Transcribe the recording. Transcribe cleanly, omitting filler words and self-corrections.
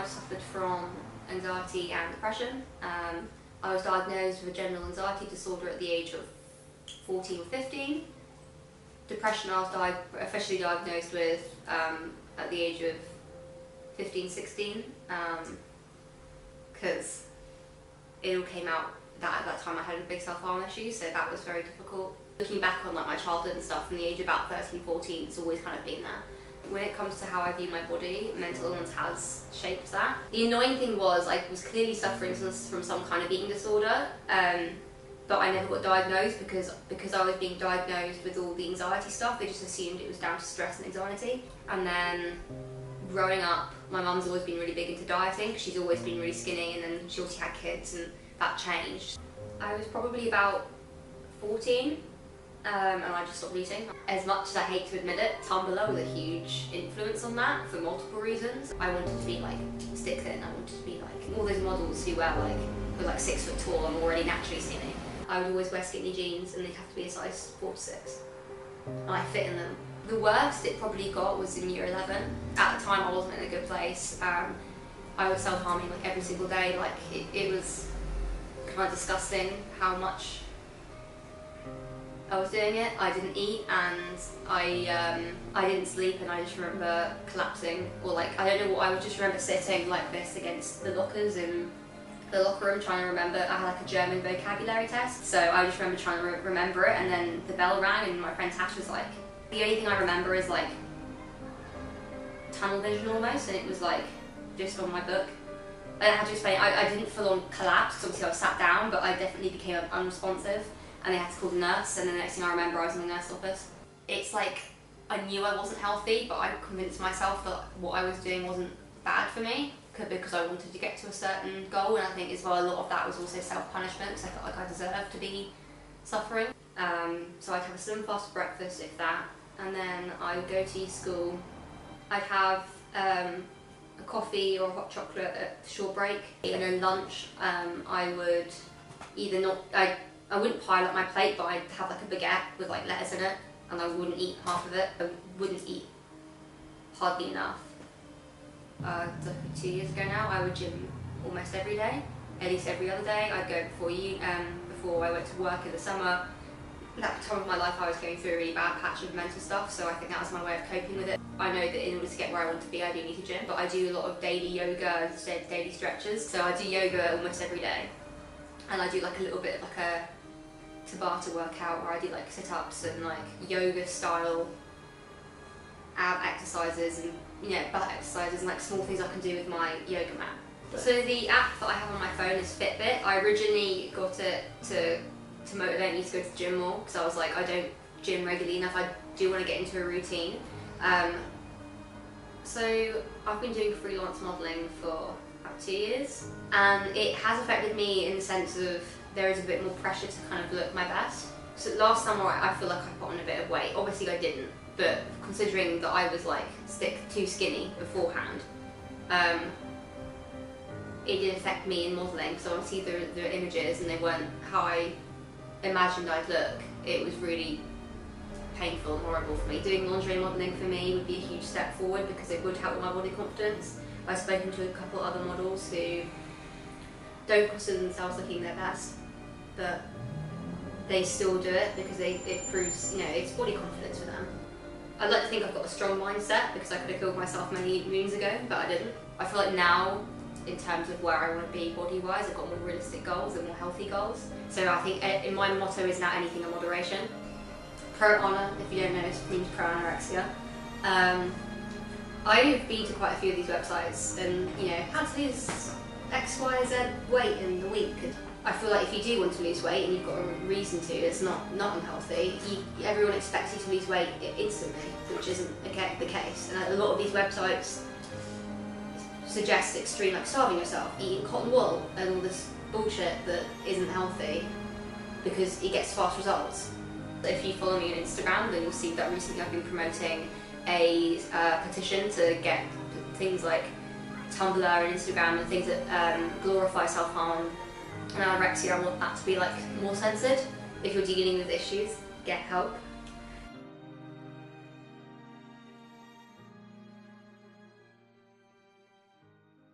I suffered from anxiety and depression. I was diagnosed with a general anxiety disorder at the age of 14 or 15. Depression I was officially diagnosed with at the age of 15, 16, because it all came out that at that time I had a big self-harm issue, so that was very difficult. Looking back on like my childhood and stuff from the age of about 13, 14, it's always kind of been there. When it comes to how I view my body, mental illness has shaped that. The annoying thing was I was clearly suffering from some kind of eating disorder, but I never got diagnosed because I was being diagnosed with all the anxiety stuff. They just assumed it was down to stress and anxiety. And then growing up, my mum's always been really big into dieting because she's always been really skinny, and then she also had kids and that changed. I was probably about 14 and I just stopped eating. As much as I hate to admit it, Tumblr was a huge influence on that for multiple reasons. I wanted to be like stick thin, I wanted to be like all those models who were like 6 foot tall and already naturally skinny. I would always wear skinny jeans and they'd have to be a size 4 to 6. And I fit in them. The worst it probably got was in year 11. At the time I wasn't in a good place. I was self-harming like every single day. Like it was kind of disgusting how much I was doing it. I didn't eat and I didn't sleep, and I just remember collapsing, or like I don't know what, I would just remember sitting like this against the lockers in the locker room trying to remember. I had like a German vocabulary test, so I just remember trying to remember it, and then the bell rang and my friend's house was like, the only thing I remember is like tunnel vision almost, and it was like just on my book. I had to explain, I didn't full on collapse because obviously I was sat down, but I definitely became unresponsive and they had to call the nurse, and the next thing I remember I was in the nurse's office. It's like I knew I wasn't healthy, but I convinced myself that what I was doing wasn't bad for me because I wanted to get to a certain goal, and I think as well a lot of that was also self-punishment because I felt like I deserved to be suffering. So I'd have a slim fast breakfast, if that, and then I would go to school. I'd have a coffee or a hot chocolate at short break, and then lunch I would either not, I wouldn't pile up my plate, but I'd have like a baguette with like lettuce in it, and I wouldn't eat half of it. I wouldn't eat hardly enough. 2 years ago now, I would gym almost every day, at least every other day. I'd go before I went to work in the summer. That time of my life I was going through a really bad patch of mental stuff, so I think that was my way of coping with it. I know that in order to get where I want to be, I do need to gym, but I do a lot of daily yoga instead of daily stretches. So I do yoga almost every day, and I do like a little bit of like a Tabata workout where I do like sit-ups and like yoga style ab exercises and butt exercises and like small things I can do with my yoga mat. So the app that I have on my phone is Fitbit. I originally got it to motivate me to go to the gym more because I was like, I don't gym regularly enough, I do want to get into a routine. So I've been doing freelance modelling for about 2 years, and it has affected me in the sense of there is a bit more pressure to kind of look my best. So last summer I feel like I put on a bit of weight. Obviously I didn't, but considering that I was like too skinny beforehand, it did affect me in modelling because I would see the images and they weren't how I imagined I'd look. It was really painful and horrible for me. Doing lingerie modelling for me would be a huge step forward because it would help with my body confidence. I've spoken to a couple other models who don't consider themselves looking their best, but they still do it because it proves, it's body confidence for them. I'd like to think I've got a strong mindset because I could have killed myself many moons ago, but I didn't. I feel like now, in terms of where I want to be body-wise, I've got more realistic goals and more healthy goals. So I think in my motto is now anything in moderation. Pro-honour, if you don't know, it means pro-anorexia. I've been to quite a few of these websites and, how to lose X, Y, Z weight in the week. I feel like if you do want to lose weight and you've got a reason to, it's not unhealthy. Everyone expects you to lose weight instantly, which isn't the case. And a lot of these websites suggest extreme, like starving yourself, eating cotton wool, and all this bullshit that isn't healthy because it gets fast results. If you follow me on Instagram, then you'll see that recently I've been promoting a petition to get things like Tumblr and Instagram and things that glorify self-harm and anorexia. I want that to be like more censored. If you're dealing with issues, get help.